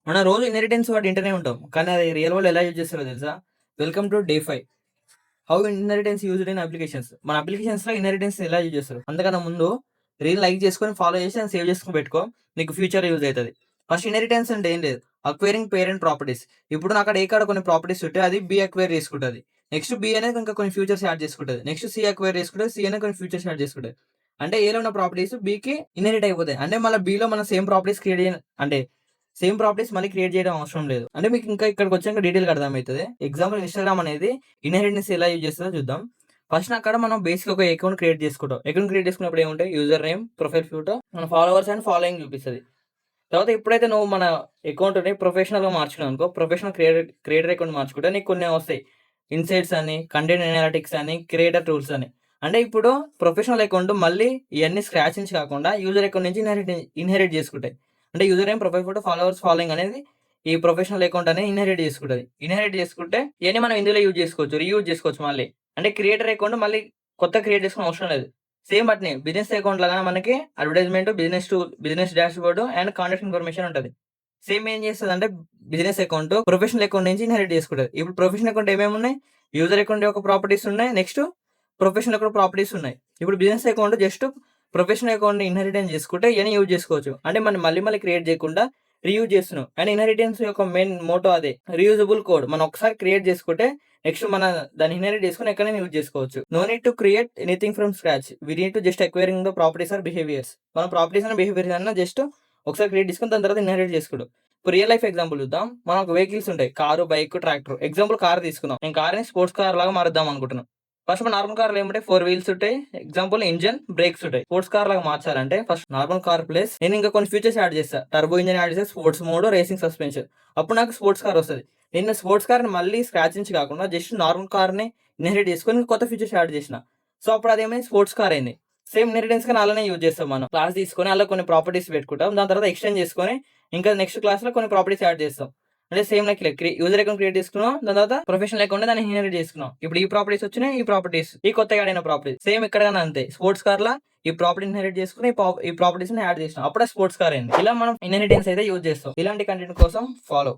మనం రోజు inheritance word వింటూనే ఉంటాం. కానీ అది రియల్ వరల్డ్‌లో ఎలా యూజ్ చేస్తారో తెలుసా? Welcome to day 5. How inheritance used in applications. మన అప్లికేషన్స్‌లో ఇన్హెరిటెన్స్‌ని ఎలా యూజ్ చేస్తారు? అంతకన్నా ముందు రీల్ లైక్ చేసుకొని, ఫాలో చేసి దాన్ని సేవ్ చేసుకొని పెట్టుకో. నీకు ఫ్యూచర్ యూజ్ అయితది. ఫస్ట్ ఇన్హెరిటెన్స్ అంటే ఏం లేదు. Acquiring parent properties. ఇప్పుడు నాకాడ ఏ కాడ కొన్ని ప్రాపర్టీస్ ఉంటే అది బి అక్వైర్ చేసుకుంటది. నెక్స్ట్ బి అనేది ఇంకా కొన్ని ఫ్యూచర్స్ యాడ్ చేసుకుంటది. నెక్స్ట్ సి అక్వైర్ చేసుకుంటది. సి అనేది కొన్ని ఫ్యూచర్స్ యాడ్ చేసుకుంటది. అంటే ఏలో ఉన్న ప్రాపర్టీస్ బికి ఇన్హెరిట్ అయిపోతాయి. అంటే మళ్ళీ బిలో మనం సేమ్ ప్రాపర్టీస్ క్రియేట్ అంటే సేమ్ ప్రాపర్టీస్ మళ్ళీ క్రియేట్ చేయడం అవసరం లేదు. అంటే మీకు ఇంకా ఇక్కడికొచ్చాక డీటెయిల్‌గా అర్థమైతది. ఎగ్జాంపుల్ ఇన్‌స్టాగ్రామ్ అనేది ఇన్‌హెరిటెన్స్ ఎలా యూజ్ చేస్తదో చూద్దాం. ఫస్ట్ అక్కడ మనం బేసిక్‌గా ఒక అకౌంట్ క్రియేట్ చేసుకుంటాం. అకౌంట్ క్రియేట్ చేసుకున్నప్పుడు ఏముంటాయి? యూజర్ నేమ్, ప్రొఫైల్ ఫోటో, మన ఫాలోవర్స్ అండ్ ఫాలోయింగ్ చూపిస్తది. తర్వాత ఎప్పుడైతే నువ్వు మన అకౌంట్‌ని ప్రొఫెషనల్‌గా మార్చుకున్నావనుకో, ప్రొఫెషనల్ క్రియేటర్ అకౌంట్ మార్చుకుంటే నీకు కొన్ని వస్తాయి. ఇన్సైట్స్ అని, కంటెంట్ అనలిటిక్స్ అని, క్రియేటర్ టూల్స్ అని. అంటే ఇప్పుడు ప్రొఫెషనల్ అకౌంట్ మళ్ళీ ఇయన్నీ స్క్రాచ్ నుంచి కాకుండా యూజర్ అకౌంట్ నుంచి ఇన్హెరిట్ చేసుకుంటాయి. అంటే user name, profile photo, followers, following అనేది ఈ ప్రొఫెషనల్ అకౌంట్ అనేది ఇన్హెరిట్ చేసుకుంటది. ఇన్హెరిట్ చేసుకుంటే ఇయన్నీ మనం ఇందులో యూజ్ చేసుకోవచ్చు. రీయూజ్ చేసుకోవచ్చు మళ్ళీ. అంటే క్రియేటర్ అకౌంట్ మళ్ళీ కొత్తగా క్రియేట్ చేసుకోవడం అవసరం లేదు. సేమ్ అట్నే బిజినెస్ అకౌంట్ లాగా మనకి advertisement, business dashboard and contact information ఉంటది. సేమ్ ఏం చేస్తదంటే బిజినెస్ అకౌంట్ ప్రొఫెషనల్ అకౌంట్ నుంచి ఇన్‌హెరిట్ చేసుకుంటది. ఇప్పుడు ప్రొఫెషనల్ అకౌంట్ ఏమేమున్నాయి? యూజర్ అకౌంట్ యొక్క ప్రాపర్టీస్ ఉన్నాయి. నెక్స్ట్ ప్రొఫెషనల్ అకౌంట్ ప్రాపర్టీస్ ఉన్నాయి. ఇప్పుడు బిజినెస్ అకౌంట్ జస్ట్ ప్రొఫెషనల్ అకౌంట్‌ని ఇన్‌హెరిటెన్స్ చేసుకుంటే ఇయన్నీ యూజ్ చేసుకోవచ్చు. అంటే మనం మళ్ళీ క్రియేట్ చేయకుండా రీయూజ్ చేస్తున్నాం. అండ్ ఇన్‌హెరిటెన్స్ యొక్క మెయిన్ మోటో అదే. Reusable code. మనం ఒకసారి క్రియేట్ చేసుకుంటే నెక్స్ట్ దాన్ని ఇన్‌హెరిట్ చేసుకొని ఎక్కడైనా యూజ్ చేసుకోవచ్చు. No need to create anything from scratch. We need to just acquiring the properties or behaviours. మన ప్రాపర్టీస్ అండ్ బిహేవియర్స్ అన్న జస్ట్ ఒకసారి క్రియేట్ చేసుకొని దాని తర్వాత ఇన్‌హెరిట్ చేసుకోవడం. ఇప్పుడు రియల్ లైఫ్ ఎగ్జాంపుల్ చూద్దాం. మనకు వెహికల్స్ ఉంటాయి. Car, bike, tractor. Example car తీసుకుందాం. నేను కార్‌ని స్పోర్ట్స్ కార్ లాగా మారుద్దాం అనుకుంటున్నాను. ఫస్ట్ మన నార్మల్ కార్‌లో ఏముంటాయి? 4 వీల్స్ ఉంటాయి. ఎగ్జాంపుల్ ఇంజిన్, బ్రేక్స్ ఉంటాయి. స్పోర్ట్స్ కార్ లాగా మార్చాలంటే ఫస్ట్ నార్మల్ కార్ ప్లేస్ నేను ఇంకా కొన్ని ఫీచర్స్ యాడ్ చేస్తా. టర్బో ఇంజిన్ యాడ్ చేస్తే స్పోర్ట్స్ మోడ్, రేసింగ్ సస్పెన్షన్. అప్పుడు నాకు స్పోర్ట్స్ కార్ వస్తది. నేను స్పోర్ట్స్ కార్‌ని మళ్ళీ స్క్రాచ్ నుంచి కాకుండా జస్ట్ నార్మల్ కార్‌ని ఇన్‌హెరిట్ చేసుకొని కొత్త ఫీచర్స్ యాడ్ చేసిన. సో అప్పుడు అదేమైంది? స్పోర్ట్స్ కార్ అయింది. సేమ్ ఇన్‌హెరిటెన్స్ కానీ అలానే యూజ్ చేస్తాం మనం. క్లాస్ తీసుకొని అందులో కొన్ని ప్రాపర్టీస్ పెట్టుకుంటాం. దాని తర్వాత ఎక్స్‌టెండ్ చేసుకొని ఇంకా నెక్స్ట్ క్లాస్‌లో కొన్ని ప్రాపర్టీస్ యాడ్ చేస్తాం. అంటే same like user account create చేసుకున్నాం. దాని తర్వాత ప్రొఫెషనల్ అకౌంట్ దాన్ని ఇన్‌హెరిట్ చేసుకున్నాం. ఇప్పుడు ఈ ప్రాపర్టీస్ వచ్చినాయి. ఈ ప్రాపర్టీస్ ఈ కొత్తగా యాడ్ అయిన ప్రాపర్టీస్. సేమ్ ఇక్కడ గాని అంతే. స్పోర్ట్స్ కార్‌లా ఈ ప్రాపర్టీ ఇన్‌హెరిట్ చేసుకొని ఈ ప్రాపర్టీస్‌ని యాడ్ చేసినాం. అప్పుడే స్పోర్ట్స్ కార్ అయింది. ఇలా మనం ఇన్‌హెరిటెన్స్ అయితే యూజ్ చేస్తాం. ఇలాంటి కంటెంట్ కోసం ఫాలో.